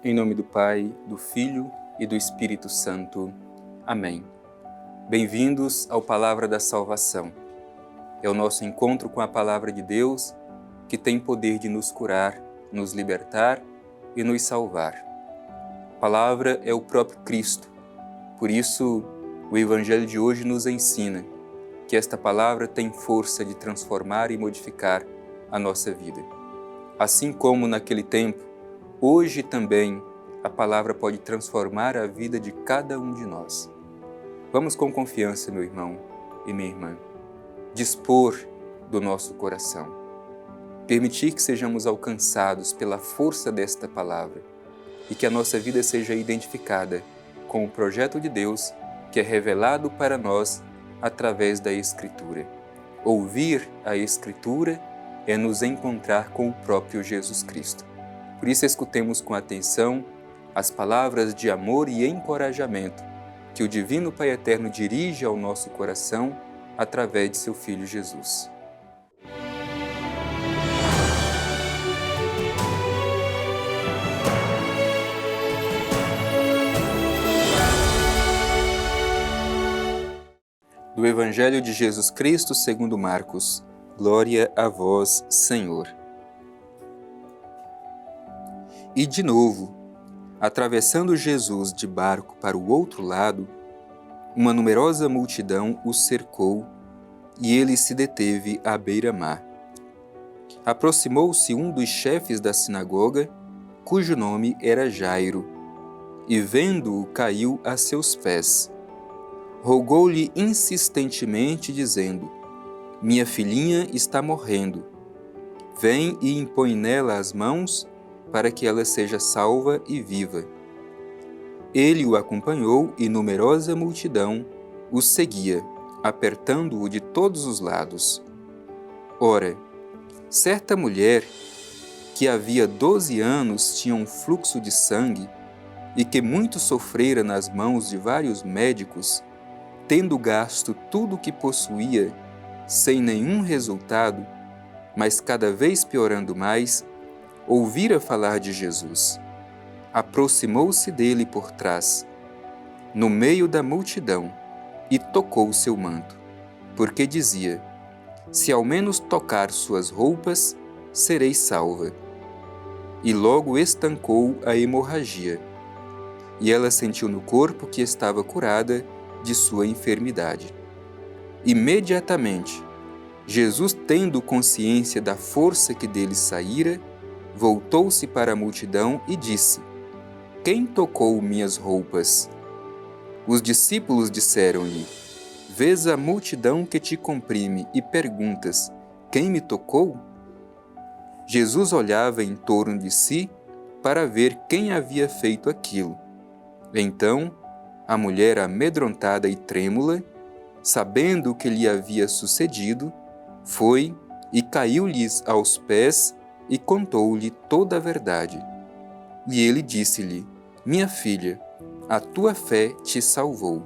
Em nome do Pai, do Filho e do Espírito Santo. Amém. Bem-vindos ao Palavra da Salvação. É o nosso encontro com a Palavra de Deus que tem poder de nos curar, nos libertar e nos salvar. A Palavra é o próprio Cristo. Por isso, o Evangelho de hoje nos ensina que esta Palavra tem força de transformar e modificar a nossa vida. Assim como naquele tempo, hoje também a Palavra pode transformar a vida de cada um de nós. Vamos com confiança, meu irmão e minha irmã, dispor do nosso coração, permitir que sejamos alcançados pela força desta Palavra e que a nossa vida seja identificada com o projeto de Deus que é revelado para nós através da Escritura. Ouvir a Escritura é nos encontrar com o próprio Jesus Cristo. Por isso, escutemos com atenção as palavras de amor e encorajamento que o Divino Pai Eterno dirige ao nosso coração através de seu Filho Jesus. Do Evangelho de Jesus Cristo segundo Marcos. Glória a vós, Senhor. E de novo, atravessando Jesus de barco para o outro lado, uma numerosa multidão o cercou e ele se deteve à beira-mar. Aproximou-se um dos chefes da sinagoga, cujo nome era Jairo, e vendo-o caiu a seus pés. Rogou-lhe insistentemente, dizendo: Minha filhinha está morrendo. Vem e impõe nela as mãos, para que ela seja salva e viva. Ele o acompanhou e numerosa multidão o seguia, apertando-o de todos os lados. Ora, certa mulher, que havia 12 anos tinha um fluxo de sangue e que muito sofrera nas mãos de vários médicos, tendo gasto tudo o que possuía, sem nenhum resultado, mas cada vez piorando mais, ouvira falar de Jesus. Aproximou-se dele por trás, no meio da multidão, e tocou seu manto, porque dizia: Se ao menos tocar suas roupas, serei salva. E logo estancou a hemorragia, e ela sentiu no corpo que estava curada de sua enfermidade. Imediatamente, Jesus, tendo consciência da força que dele saíra, voltou-se para a multidão e disse: Quem tocou minhas roupas? Os discípulos disseram-lhe: Vês a multidão que te comprime e perguntas: Quem me tocou? Jesus olhava em torno de si para ver quem havia feito aquilo. Então, a mulher, amedrontada e trêmula, sabendo o que lhe havia sucedido, foi e caiu-lhes aos pés e contou-lhe toda a verdade. E ele disse-lhe: Minha filha, a tua fé te salvou.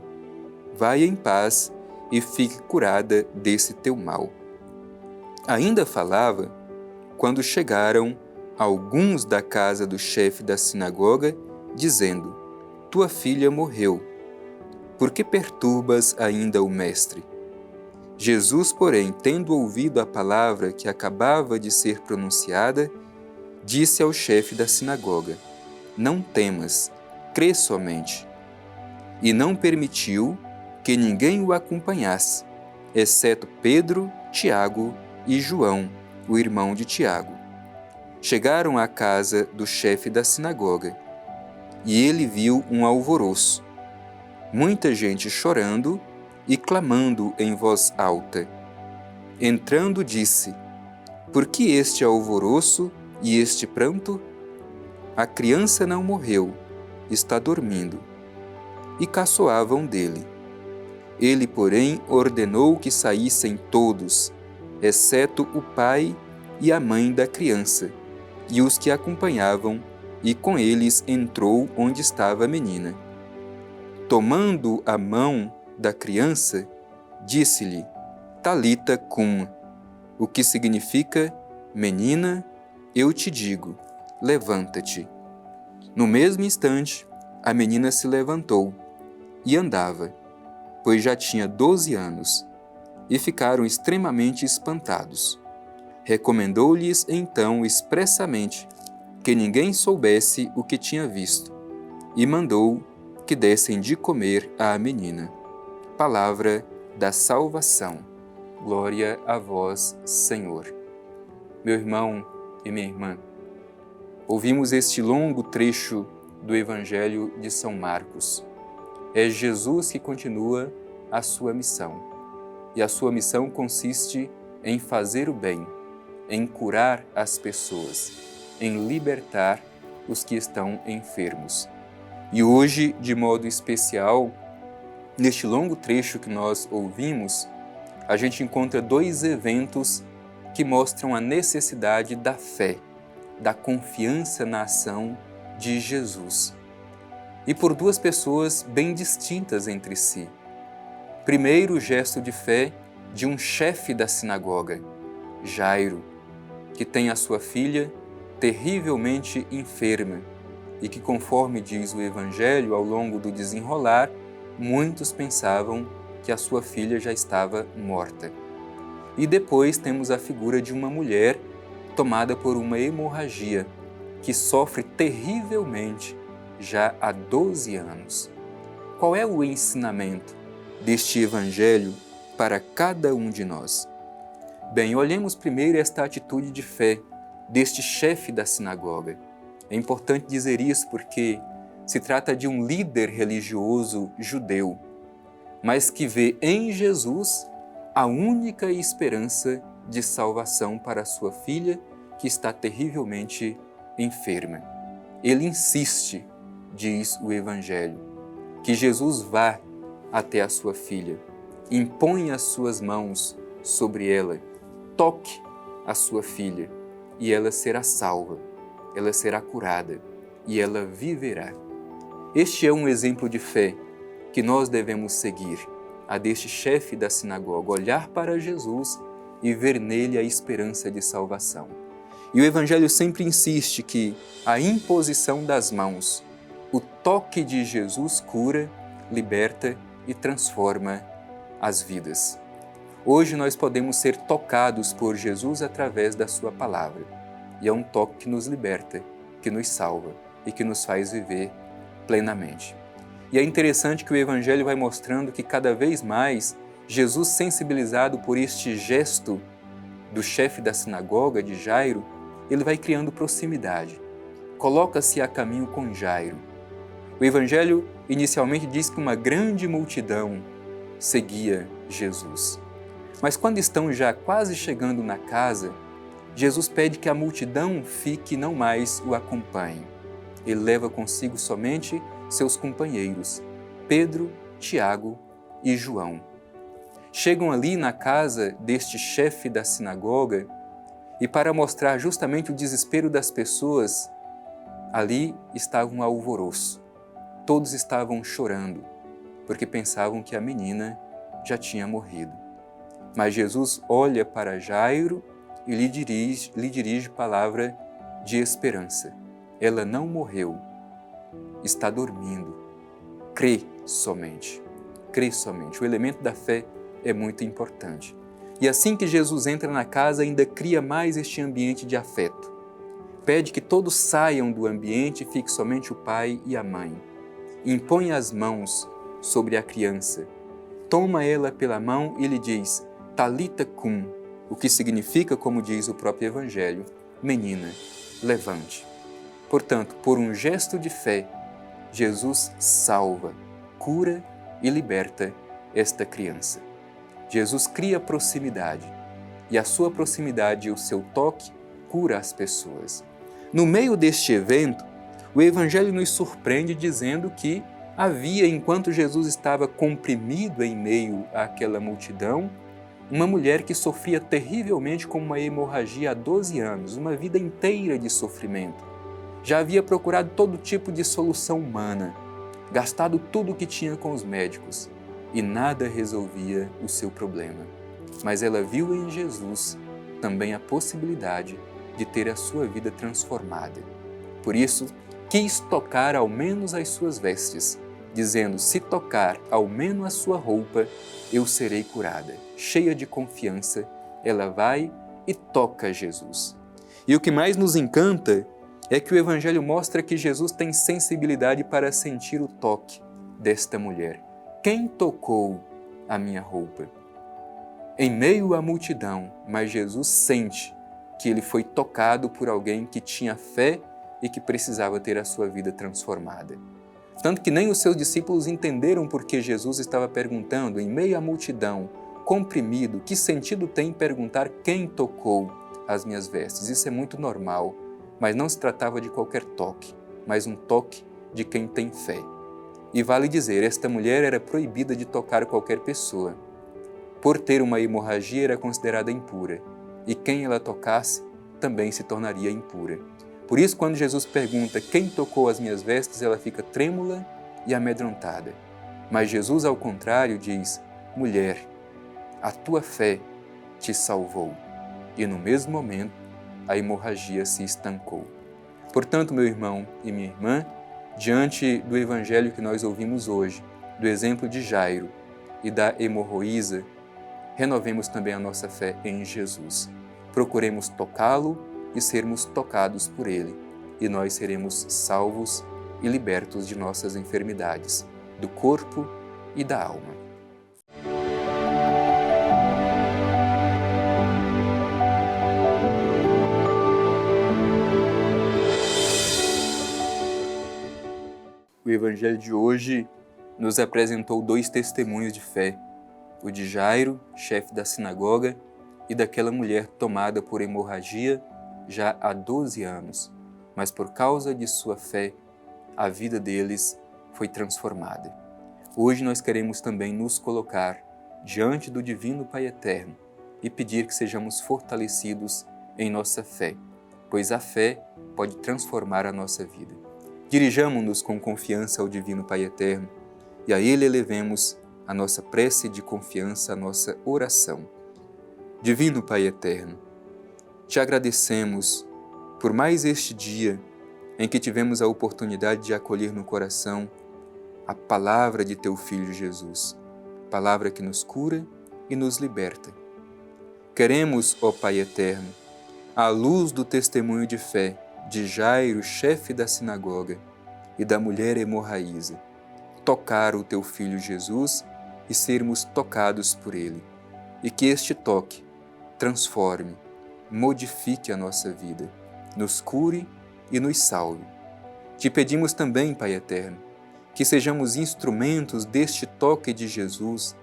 Vai em paz e fique curada desse teu mal. Ainda falava quando chegaram alguns da casa do chefe da sinagoga, dizendo: Tua filha morreu. Por que perturbas ainda o mestre? Jesus, porém, tendo ouvido a palavra que acabava de ser pronunciada, disse ao chefe da sinagoga: Não temas, crê somente. E não permitiu que ninguém o acompanhasse, exceto Pedro, Tiago e João, o irmão de Tiago. Chegaram à casa do chefe da sinagoga, e ele viu um alvoroço, muita gente chorando e clamando em voz alta. Entrando, disse: Por que este alvoroço e este pranto? A criança não morreu, está dormindo. E caçoavam dele. Ele, porém, ordenou que saíssem todos, exceto o pai e a mãe da criança, e os que acompanhavam, e com eles entrou onde estava a menina. Tomando a mão da criança, disse-lhe: Talita cum, o que significa: Menina, eu te digo, levanta-te. No mesmo instante, a menina se levantou e andava, pois já tinha 12 anos, e ficaram extremamente espantados. Recomendou-lhes então expressamente que ninguém soubesse o que tinha visto, e mandou que dessem de comer à menina. Palavra da salvação. Glória a vós, Senhor. Meu irmão e minha irmã, ouvimos este longo trecho do Evangelho de São Marcos. É Jesus que continua a sua missão. E a sua missão consiste em fazer o bem, em curar as pessoas, em libertar os que estão enfermos. E hoje, de modo especial, neste longo trecho que nós ouvimos, a gente encontra dois eventos que mostram a necessidade da fé, da confiança na ação de Jesus. E por duas pessoas bem distintas entre si. Primeiro, o gesto de fé de um chefe da sinagoga, Jairo, que tem a sua filha terrivelmente enferma e que, conforme diz o Evangelho, ao longo do desenrolar, muitos pensavam que a sua filha já estava morta. E depois temos a figura de uma mulher tomada por uma hemorragia, que sofre terrivelmente já há 12 anos. Qual é o ensinamento deste Evangelho para cada um de nós? Bem, olhemos primeiro esta atitude de fé deste chefe da sinagoga. É importante dizer isso porque se trata de um líder religioso judeu, mas que vê em Jesus a única esperança de salvação para sua filha, que está terrivelmente enferma. Ele insiste, diz o Evangelho, que Jesus vá até a sua filha, impõe as suas mãos sobre ela, toque a sua filha e ela será salva, ela será curada e ela viverá. Este é um exemplo de fé que nós devemos seguir, a deste chefe da sinagoga, olhar para Jesus e ver nele a esperança de salvação. E o Evangelho sempre insiste que a imposição das mãos, o toque de Jesus cura, liberta e transforma as vidas. Hoje nós podemos ser tocados por Jesus através da sua palavra. E é um toque que nos liberta, que nos salva e que nos faz viver plenamente. E é interessante que o Evangelho vai mostrando que cada vez mais Jesus, sensibilizado por este gesto do chefe da sinagoga, de Jairo, ele vai criando proximidade. Coloca-se a caminho com Jairo. O Evangelho inicialmente diz que uma grande multidão seguia Jesus. Mas quando estão já quase chegando na casa, Jesus pede que a multidão fique e não mais o acompanhe. Ele leva consigo somente seus companheiros, Pedro, Tiago e João. Chegam ali na casa deste chefe da sinagoga e, para mostrar justamente o desespero das pessoas, ali estava um alvoroço. Todos estavam chorando, porque pensavam que a menina já tinha morrido. Mas Jesus olha para Jairo e lhe dirige palavra de esperança. Ela não morreu, está dormindo. Crê somente, crê somente. O elemento da fé é muito importante. E assim que Jesus entra na casa, ainda cria mais este ambiente de afeto. Pede que todos saiam do ambiente e fique somente o pai e a mãe. Impõe as mãos sobre a criança. Toma ela pela mão e lhe diz, Talita cum, o que significa, como diz o próprio Evangelho, menina, levante. Portanto, por um gesto de fé, Jesus salva, cura e liberta esta criança. Jesus cria proximidade e a sua proximidade e o seu toque cura as pessoas. No meio deste evento, o Evangelho nos surpreende dizendo que havia, enquanto Jesus estava comprimido em meio àquela multidão, uma mulher que sofria terrivelmente com uma hemorragia há 12 anos, uma vida inteira de sofrimento. Já havia procurado todo tipo de solução humana, gastado tudo o que tinha com os médicos e nada resolvia o seu problema. Mas ela viu em Jesus também a possibilidade de ter a sua vida transformada. Por isso, quis tocar ao menos as suas vestes, dizendo: se tocar ao menos a sua roupa, eu serei curada. Cheia de confiança, ela vai e toca Jesus. E o que mais nos encanta é que o Evangelho mostra que Jesus tem sensibilidade para sentir o toque desta mulher. Quem tocou a minha roupa? Em meio à multidão, mas Jesus sente que ele foi tocado por alguém que tinha fé e que precisava ter a sua vida transformada. Tanto que nem os seus discípulos entenderam por que Jesus estava perguntando, em meio à multidão, comprimido, que sentido tem perguntar quem tocou as minhas vestes? Isso é muito normal, mas não se tratava de qualquer toque, mas um toque de quem tem fé. E vale dizer, esta mulher era proibida de tocar qualquer pessoa. Por ter uma hemorragia, era considerada impura, e quem ela tocasse também se tornaria impura. Por isso, quando Jesus pergunta quem tocou as minhas vestes, ela fica trêmula e amedrontada. Mas Jesus, ao contrário, diz: mulher, a tua fé te salvou. E no mesmo momento, a hemorragia se estancou. Portanto, meu irmão e minha irmã, diante do evangelho que nós ouvimos hoje, do exemplo de Jairo e da hemorroísa, renovemos também a nossa fé em Jesus. Procuremos tocá-lo e sermos tocados por ele, e nós seremos salvos e libertos de nossas enfermidades, do corpo e da alma. O Evangelho de hoje nos apresentou 2 testemunhos de fé, o de Jairo, chefe da sinagoga, e daquela mulher tomada por hemorragia já há 12 anos, mas por causa de sua fé, a vida deles foi transformada. Hoje nós queremos também nos colocar diante do Divino Pai Eterno e pedir que sejamos fortalecidos em nossa fé, pois a fé pode transformar a nossa vida. Dirijamo-nos com confiança ao Divino Pai Eterno e a Ele elevemos a nossa prece de confiança, a nossa oração. Divino Pai Eterno, te agradecemos por mais este dia em que tivemos a oportunidade de acolher no coração a palavra de Teu Filho Jesus, palavra que nos cura e nos liberta. Queremos, ó Pai Eterno, à luz do testemunho de fé de Jairo, chefe da sinagoga, e da mulher hemorraísa, tocar o Teu Filho Jesus e sermos tocados por Ele, e que este toque transforme, modifique a nossa vida, nos cure e nos salve. Te pedimos também, Pai Eterno, que sejamos instrumentos deste toque de Jesus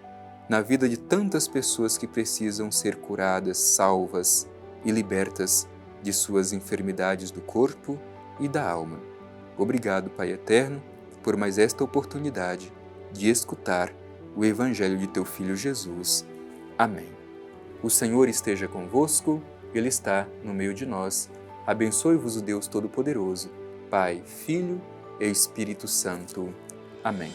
na vida de tantas pessoas que precisam ser curadas, salvas e libertas de suas enfermidades do corpo e da alma. Obrigado, Pai Eterno, por mais esta oportunidade de escutar o Evangelho de Teu Filho Jesus. Amém. O Senhor esteja convosco, Ele está no meio de nós. Abençoe-vos o Deus Todo-Poderoso, Pai, Filho e Espírito Santo. Amém.